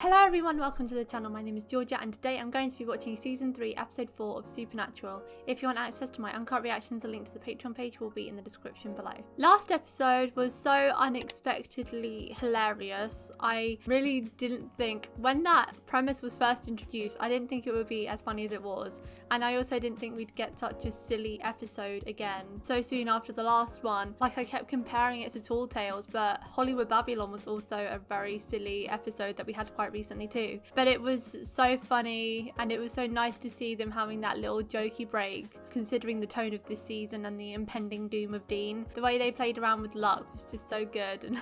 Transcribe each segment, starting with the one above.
Hello everyone, welcome to the channel. My name is Georgia and today I'm going to be watching season 3 episode 4 of Supernatural. If you want access to my uncut reactions, a link to the Patreon page will be in the description below. Last episode was so unexpectedly hilarious. I really didn't think, when that premise was first introduced, I didn't think it would be as funny as it was. And I also didn't think we'd get such a silly episode again so soon after the last one. Like, I kept comparing it to Tall Tales, but Hollywood Babylon was also a very silly episode that we had quite recently too. But it was so funny and it was so nice to see them having that little jokey break, considering the tone of this season and the impending doom of Dean. The way they played around with luck was just so good. And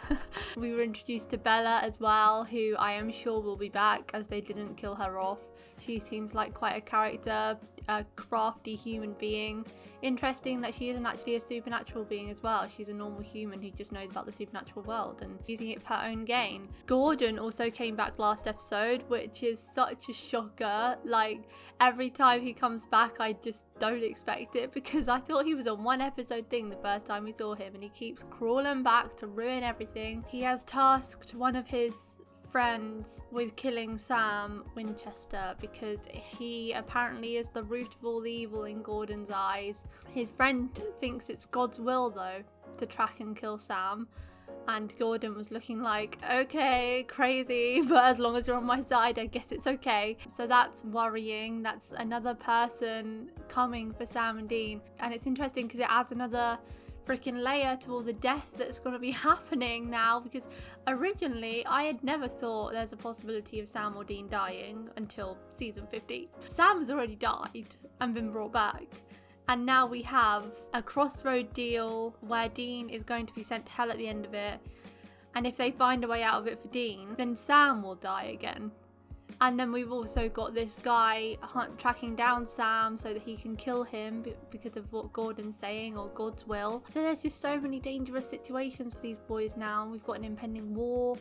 we were introduced to Bella as well, who I am sure will be back as they didn't kill her off. She seems like quite a character, a crafty human being. Interesting that she isn't actually a supernatural being as well. She's a normal human who just knows about the supernatural world and using it for her own gain. Gordon also came back last episode, which is such a shocker. Like, every time he comes back I just don't expect it, because I thought he was a one episode thing the first time we saw him, and he keeps crawling back to ruin everything. He has tasked one of his friends with killing Sam Winchester because he apparently is the root of all the evil in Gordon's eyes. His friend thinks it's God's will though to track and kill Sam, and Gordon was looking like, okay, crazy, but as long as you're on my side I guess it's okay. So that's worrying. That's another person coming for Sam and Dean, and it's interesting because it adds another freaking layer to all the death that's going to be happening now, because originally I had never thought there's a possibility of Sam or Dean dying until season 50. Sam has already died and been brought back, and now we have a crossroad deal where Dean is going to be sent to hell at the end of it, and if they find a way out of it for Dean, then Sam will die again. And then we've also got this guy tracking down Sam so that he can kill him because of what Gordon's saying, or God's will. So there's just so many dangerous situations for these boys now. We've got an impending war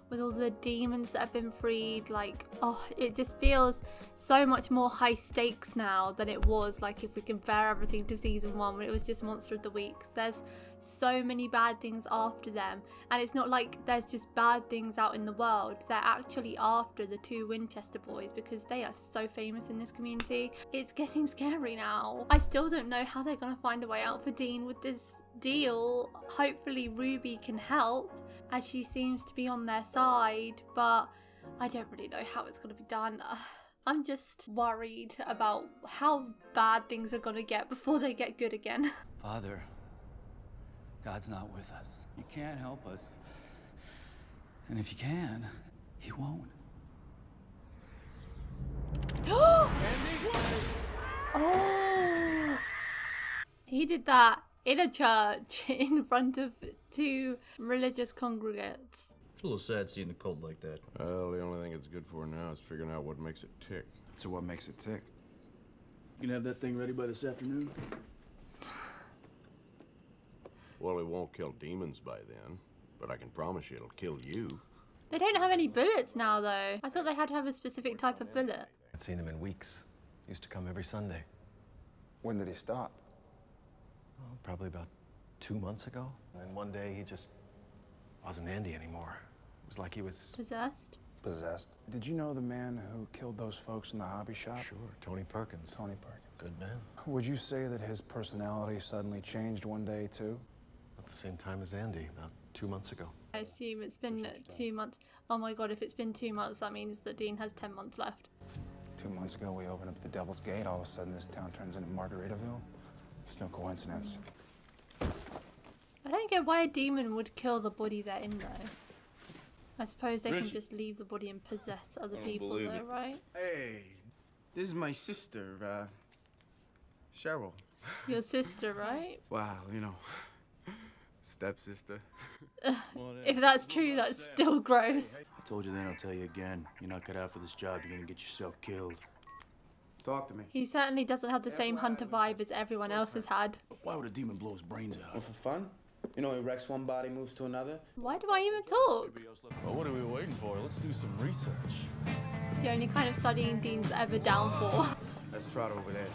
with all the demons that have been freed. Like, oh, it just feels so much more high stakes now than it was, like, if we compare everything to season 1 when it was just Monster of the Week. There's so many bad things after them, and it's not like there's just bad things out in the world. They're actually after the 2 Winchester boys because they are so famous in this community. It's getting scary now. I still don't know how they're gonna find a way out for Dean with this deal. Hopefully Ruby can help, as she seems to be on their side, but I don't really know how it's gonna be done. I'm just worried about how bad things are gonna get before they get good again. Father, God's not with us. You can't help us. And if you can, he won't. Oh! He did that in a church in front of 2 religious congregates. It's a little sad seeing the cult like that. Well, the only thing it's good for now is figuring out what makes it tick. So what makes it tick? You can have that thing ready by this afternoon? Well, it won't kill demons by then, but I can promise you it'll kill you. They don't have any bullets now though. I thought they had to have a specific type of bullet. I'd seen him in weeks. Used to come every Sunday. When did he stop? Oh, probably about 2 months ago. And then one day he just wasn't Andy anymore. It was like he was Possessed? Possessed. Did you know the man who killed those folks in the hobby shop? Sure, Tony Perkins. Tony Perkins. Good man. Would you say that his personality suddenly changed one day too? At the same time as Andy, about 2 months ago. I assume it's been 2 months. Oh my god, if it's been 2 months, that means that Dean has 10 months left. 2 months ago, we opened up the Devil's Gate. All of a sudden, this town turns into Margaritaville. It's no coincidence. I don't get why a demon would kill the body they're in though. I suppose they can just leave the body and possess other people though, right? Hey, this is my sister, Cheryl. Your sister, right? Wow, you know, stepsister. If that's true, that's still gross. I told you then, I'll tell you again. You're not cut out for this job. You're gonna get yourself killed. Talk to me. He certainly doesn't have the same hunter vibe as everyone else has had. Why would a demon blow his brains out? Well, for fun? You know, he wrecks one body, moves to another. Why do I even talk? Well, what are we waiting for? Let's do some research. The only kind of studying Dean's ever down for. Let's trot over there.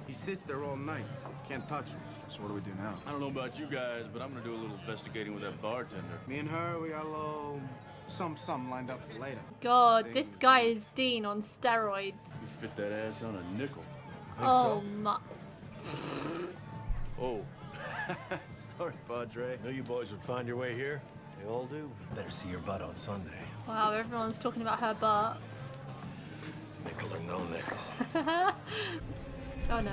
He sits there all night. Can't touch him. So what do we do now? I don't know about you guys, but I'm gonna do a little investigating with that bartender. Me and her, we got a little something lined up for later. God, this guy is Dean on steroids. You fit that ass on a nickel. Oh my. Oh. Sorry, Padre. Knew you boys would find your way here. They all do. Better see your butt on Sunday. Wow, everyone's talking about her butt. Nickel or no nickel. Oh no.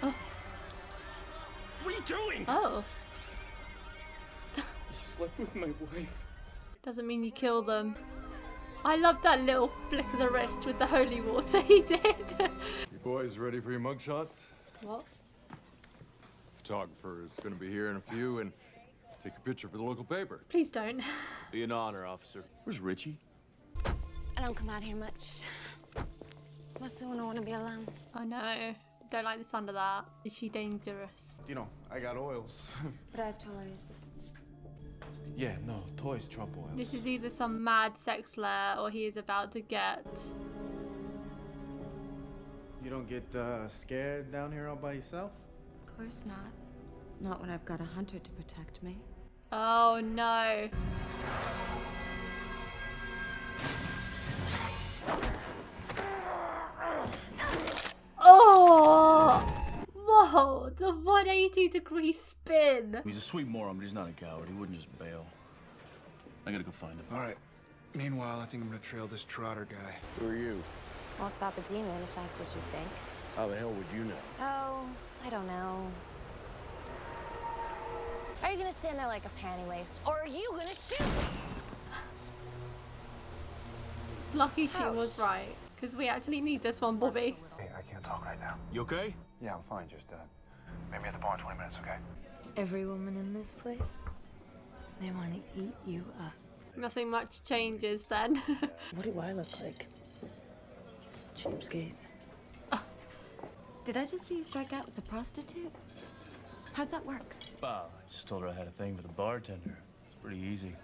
Oh. What are you doing? Oh. You slept with my wife. Doesn't mean you kill them. I love that little flick of the wrist with the holy water he did. You boys ready for your mugshots? What? Photographer is going to be here in a few and take a picture for the local paper. Please don't. Be an honor, officer. Where's Richie? I don't come out here much. Mostly when I want to be alone. I know. Don't like the sound of that. Is she dangerous? You know, I got oils. But I have toys. Yeah, no, toys trump oils. This is either some mad sex lair or he is about to get... You don't get scared down here all by yourself? Of course not. Not when I've got a hunter to protect me. Oh no. Oh! Whoa, the 180-degree spin. He's a sweet moron, but he's not a coward. He wouldn't just bail. I gotta go find him. All right. Meanwhile, I think I'm gonna trail this Trotter guy. Who are you? Won't stop a demon if that's what you think. How the hell would you know? Oh, I don't know. Are you gonna stand there like a panty waist, or are you gonna shoot? It's lucky she was right, because we actually need this one, Bobby. Hey, I can't talk right now. You okay? Yeah, I'm fine. Just meet me at the bar in 20 minutes, okay? Every woman in this place, they want to eat you up. Nothing much changes then. What do I look like? Cheapskate. Did I just see you strike out with a prostitute? How's that work? Wow, I just told her I had a thing for the bartender. It's pretty easy.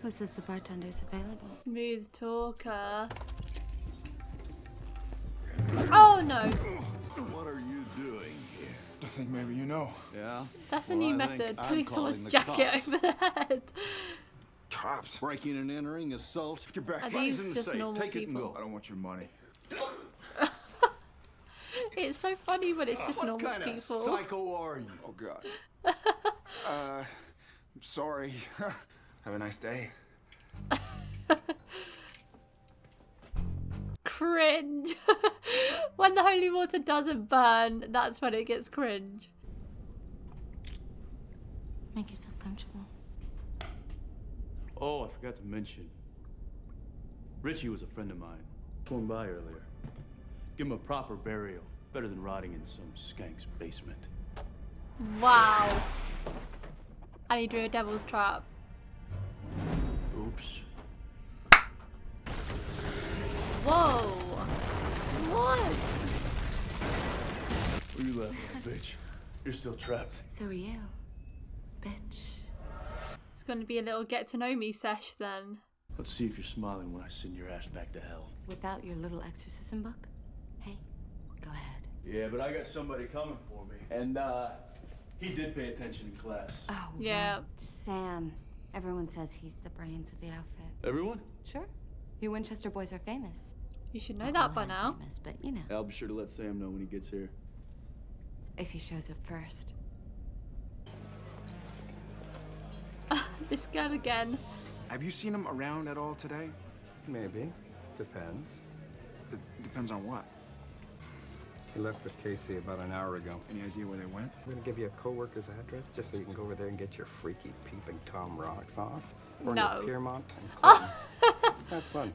Who says the bartender's available? Smooth talker. Oh no! What are you doing here? I think maybe you know. Yeah? That's a Well, new I think method. I'm Putting someone's calling the jacket cops. over the head. Cops. Breaking and entering, assault. Get back. Are Money's these in the just safe. normal Take it and people? I don't want your money. It's so funny when it's just What normal kind people. of psycho are you? Oh, God. I'm sorry. Have a nice day. Cringe. When the holy water doesn't burn, that's when it gets cringe. Make yourself comfortable. Oh, I forgot to mention. Richie was a friend of mine. Swung by earlier. Give him a proper burial. Better than rotting in some skank's basement. Wow. And he drew a devil's trap. Oops. Whoa. What? What are you laughing at, bitch? You're still trapped. So are you, bitch. It's going to be a little get to know me sesh then. Let's see if you're smiling when I send your ass back to hell. Without your little exorcism book? Hey, go ahead. Yeah, but I got somebody coming for me. And, he did pay attention in class. Oh, Yeah. right. Sam. Everyone says he's the brains of the outfit. Everyone? Sure. You Winchester boys are famous. You should know that by now. Famous, but you know, I'll be sure to let Sam know when he gets here. if he shows up first. This girl again. Have you seen him around at all today? Maybe. Depends. It depends on what. He left with Casey about an hour ago. Any idea where they went? I'm gonna give you a coworker's address just so you can go over there and get your freaky peeping Tom rocks off. Or No. into Piermont and Clinton. Have fun.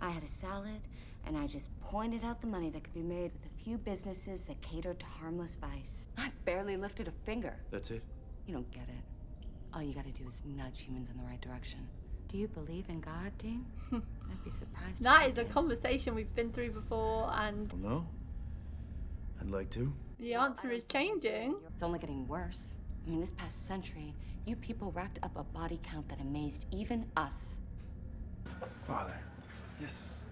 I had a salad, and I just pointed out the money that could be made with a few businesses that catered to harmless vice. I barely lifted a finger. That's it? You don't get it. All you gotta do is nudge humans in the right direction. Do you believe in God, Dean? I'd be surprised. if That you is a did. conversation we've been through before, and Well, no. I'd like to. the answer is changing. It's only getting worse. I mean, this past century, you people racked up a body count that amazed even us. Father. Yes.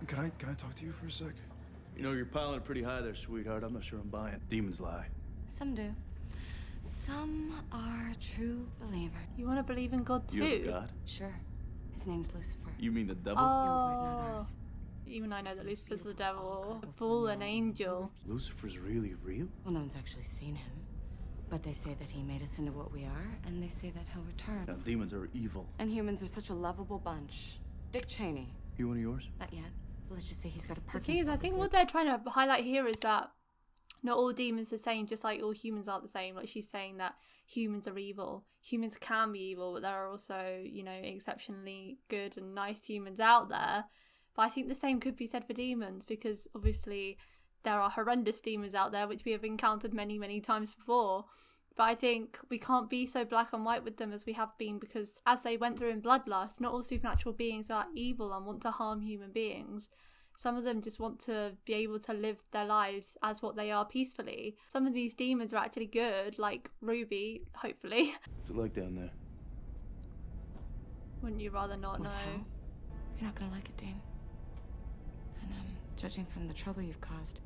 Can I talk to you for a sec? You know, you're piling it pretty high there, sweetheart. I'm not sure I'm buying. Demons lie. Some do. Some are true believers. You want to believe in God too? You have a God? Sure. His name's Lucifer. You mean the devil? Your word, not Oh, ours. even I know that Lucifer's the devil, a fallen angel. Lucifer's really real? Well, no one's actually seen him. But they say that he made us into what we are, and they say that he'll return. Now, demons are evil. And humans are such a lovable bunch. Dick Cheney. He one of yours? Not yet. But let's just say he's got a The Parkinson's. thing is, I think episode. what they're trying to highlight here is that not all demons are the same, just like all humans aren't the same. Like she's saying that humans are evil. Humans can be evil, but there are also, you know, exceptionally good and nice humans out there. But I think the same could be said for demons, because obviously there are horrendous demons out there, which we have encountered many, many times before. But I think we can't be so black and white with them as we have been, because as they went through in Bloodlust, not all supernatural beings are evil and want to harm human beings. Some of them just want to be able to live their lives as what they are peacefully. Some of these demons are actually good, like Ruby, hopefully. What's it like down there? Wouldn't you rather not know? Hell? You're not gonna like it, Dean. And judging from the trouble you've caused,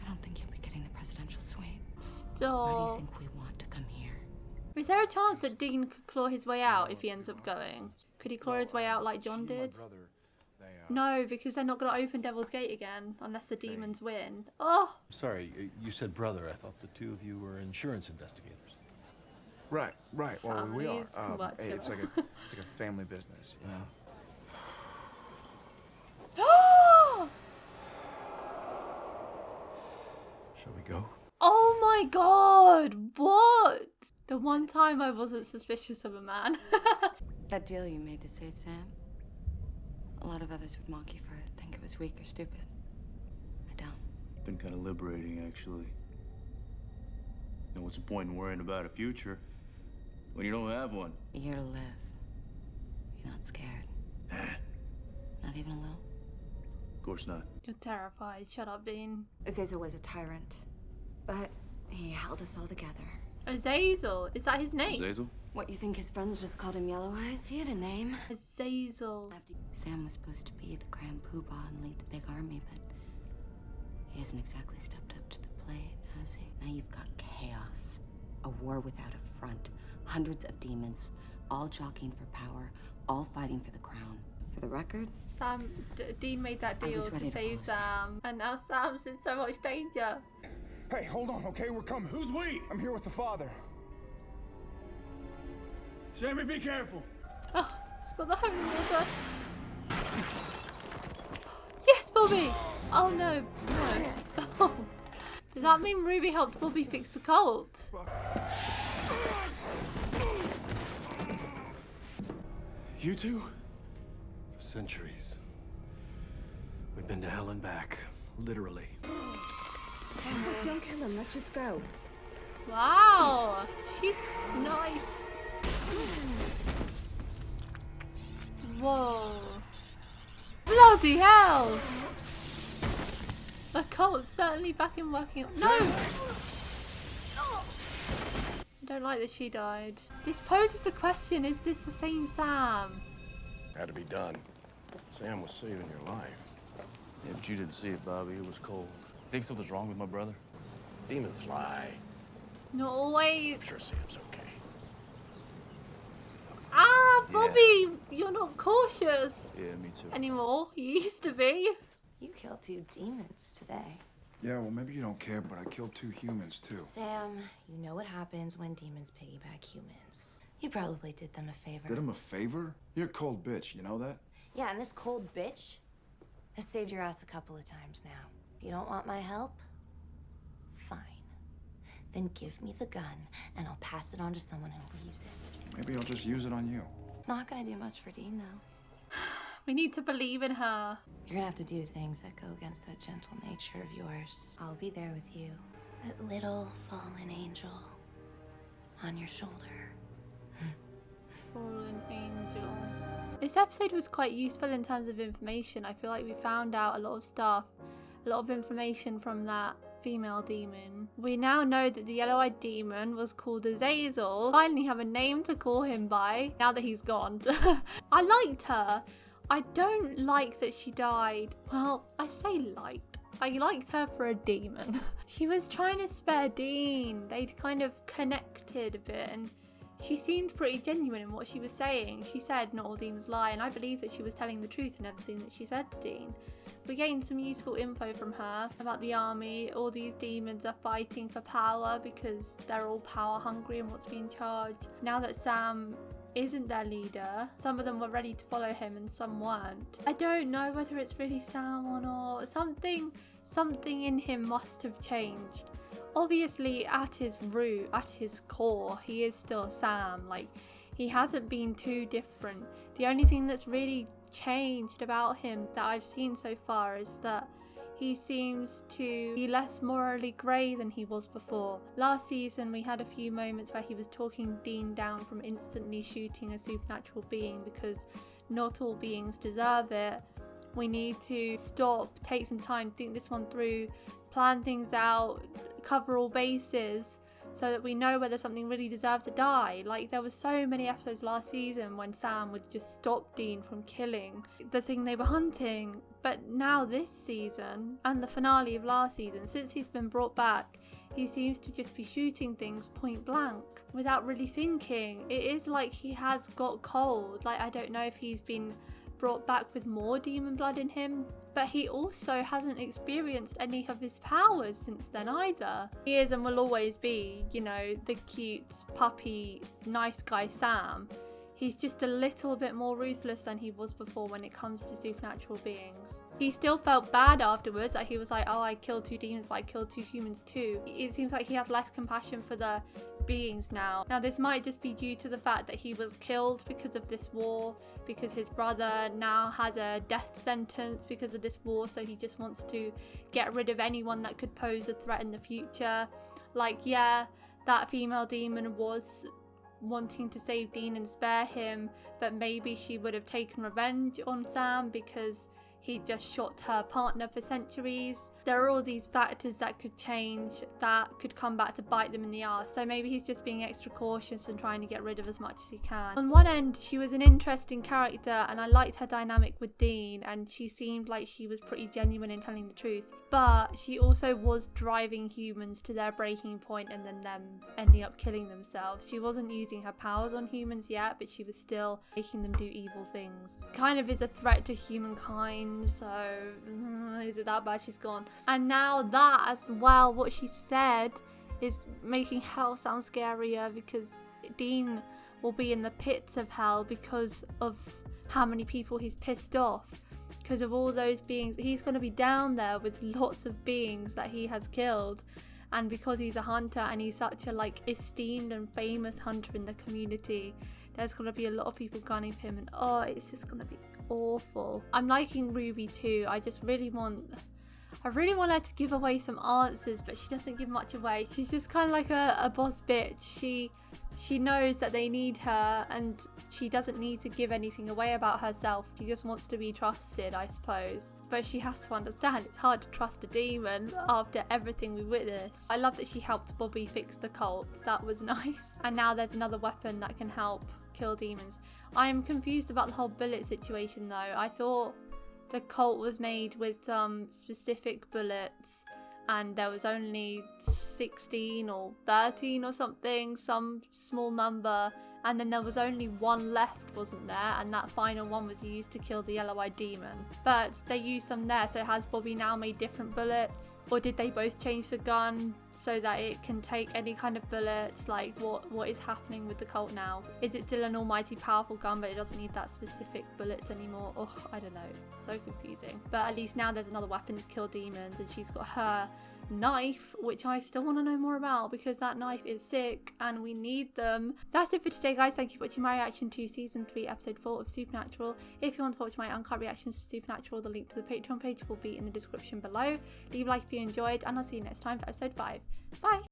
I don't think you'll be getting the presidential suite. Stop. Why do you think we want to come here? Is there a chance that Dean could claw his way out if he ends up going? Could he claw his way out like John did? No, because they're not going to open Devil's Gate again unless the demons win. Oh! Sorry, you said brother. I thought the two of you were insurance investigators. Right. Well, we are. Families can work Hey, it's like together. a family business, you know. Shall we go? Oh my god! What? The one time I wasn't suspicious of a man. That deal you made to save Sam? A lot of others would mock you for it, think it was weak or stupid. I don't. Been kind of liberating, actually. Now, what's the point in worrying about a future when you don't have one? You're here to live. You're not scared. Not even a little. Of course not. You're terrified. Shut up, Dean. Azazel was a tyrant, but he held us all together. Azazel? Is that his name? Azazel? What, you think his friends just called him Yellow Eyes? He had a name. Azazel. Sam was supposed to be the grand poobah and lead the big army, but he hasn't exactly stepped up to the plate, has he? Now you've got chaos, a war without a front, hundreds of demons, all jockeying for power, all fighting for the crown. For the record, Dean made that I deal was to ready to save follow Sam, and now Sam's in so much danger. Hey, hold on, okay? We're coming. Who's we? I'm here with the father. Sammy, be careful. Oh, it's got the holy water. Yes, Bobby! Oh no, no. Does that mean Ruby helped Bobby fix the cult? You two? For centuries. We've been to hell and back, literally. don't kill him. Let's just go. Wow, she's nice. Whoa. Bloody hell! The cult's certainly back in working. No! I don't like that she died. This poses the question, is this the same Sam? Had to be done. Sam was saving your life. Yeah, but you didn't see it, Bobby. It was cold. Think something's wrong with my brother? Demons lie. Not always. I'm sure Sam's okay. Ah, Bobby, you're not cautious Yeah, me too. anymore. You used to be. You killed 2 demons today. Yeah, well, maybe you don't care, but I killed 2 humans, too. Sam, you know what happens when demons piggyback humans. You probably did them a favor. Did him a favor? You're a cold bitch, you know that? Yeah, and this cold bitch has saved your ass a couple of times now. If you don't want my help, fine. Then give me the gun, and I'll pass it on to someone who will use it. Maybe I'll just use it on you. It's not gonna do much for Dean, though. We need to believe in her. You're gonna have to do things that go against that gentle nature of yours. I'll be there with you. That little fallen angel on your shoulder. Fallen angel. This episode was quite useful in terms of information. I feel like we found out a lot of stuff, a lot of information from that female demon. We now know that the yellow-eyed demon was called Azazel. Finally have a name to call him by, now that he's gone. I liked her. I don't like that she died. Well, I say liked. I liked her for a demon. She was trying to spare Dean. They'd kind of connected a bit, and she seemed pretty genuine in what she was saying. She said not all demons lie, and I believe that she was telling the truth in everything that she said to Dean. We gained some useful info from her about the army. All these demons are fighting for power because they're all power hungry and what's being charged. Now that Sam isn't their leader, some of them were ready to follow him and some weren't. I don't know whether it's really Sam or not. Something in him must have changed. Obviously, at his root, at his core, he is still Sam. Like, he hasn't been too different. The only thing that's really changed about him that I've seen so far is that he seems to be less morally grey than he was before. Last season we had a few moments where he was talking Dean down from instantly shooting a supernatural being because not all beings deserve it. We need to stop, take some time, think this one through, plan things out, cover all bases so that we know whether something really deserves to die. Like, there were so many episodes last season when Sam would just stop Dean from killing the thing they were hunting. But now this season, and the finale of last season, since he's been brought back, he seems to just be shooting things point blank without really thinking. It is like he has got cold. Like, I don't know if he's been brought back with more demon blood in him, but he also hasn't experienced any of his powers since then either. He is and will always be, you know, the cute, puppy, nice guy Sam. He's just a little bit more ruthless than he was before when it comes to supernatural beings. He still felt bad afterwards, like he was like, oh, I killed 2 demons, but I killed 2 humans too. It seems like he has less compassion for the beings now. Now, this might just be due to the fact that he was killed because of this war, because his brother now has a death sentence because of this war, so he just wants to get rid of anyone that could pose a threat in the future. Like, yeah, that female demon was wanting to save Dean and spare him, but maybe she would have taken revenge on Sam because he just shot her partner for centuries. There are all these factors that could change, that could come back to bite them in the arse. So maybe he's just being extra cautious and trying to get rid of as much as he can. On one end, she was an interesting character and I liked her dynamic with Dean, and she seemed like she was pretty genuine in telling the truth. But she also was driving humans to their breaking point and then them ending up killing themselves. She wasn't using her powers on humans yet, but she was still making them do evil things. Kind of is a threat to humankind, so is it that bad she's gone? And now that as well, what she said is making hell sound scarier, because Dean will be in the pits of hell because of how many people he's pissed off. Because of all those beings, he's going to be down there with lots of beings that he has killed, and because he's a hunter and he's such a like esteemed and famous hunter in the community, there's going to be a lot of people gunning for him, and oh, it's just going to be awful. I'm liking Ruby too. I really want her to give away some answers, but she doesn't give much away. She's just kind of like a boss bitch. She knows that they need her, and she doesn't need to give anything away about herself. She just wants to be trusted, I suppose. But she has to understand it's hard to trust a demon after everything we witnessed. I love that she helped Bobby fix the cult. That was nice. And now there's another weapon that can help kill demons. I'm confused about the whole bullet situation though. I thought the cult was made with some specific bullets, and there was only 16 or 13 or something, some small number, and then there was only one left, wasn't there? And that final one was used to kill the yellow-eyed demon. But they used some there, so has Bobby now made different bullets? Or did they both change the gun so that it can take any kind of bullets? Like, what is happening with the cult now? Is it still an almighty powerful gun, but it doesn't need that specific bullets anymore? Ugh, I don't know, it's so confusing. But at least now there's another weapon to kill demons, and she's got her knife, which I still want to know more about because that knife is sick and we need them. That's it for today, guys. Thank you for watching my reaction to season 3 episode 4 of Supernatural. If you want to watch my uncut reactions to Supernatural, the link to the Patreon page will be in the description below. Leave a like if you enjoyed, and I'll see you next time for episode 5. Bye.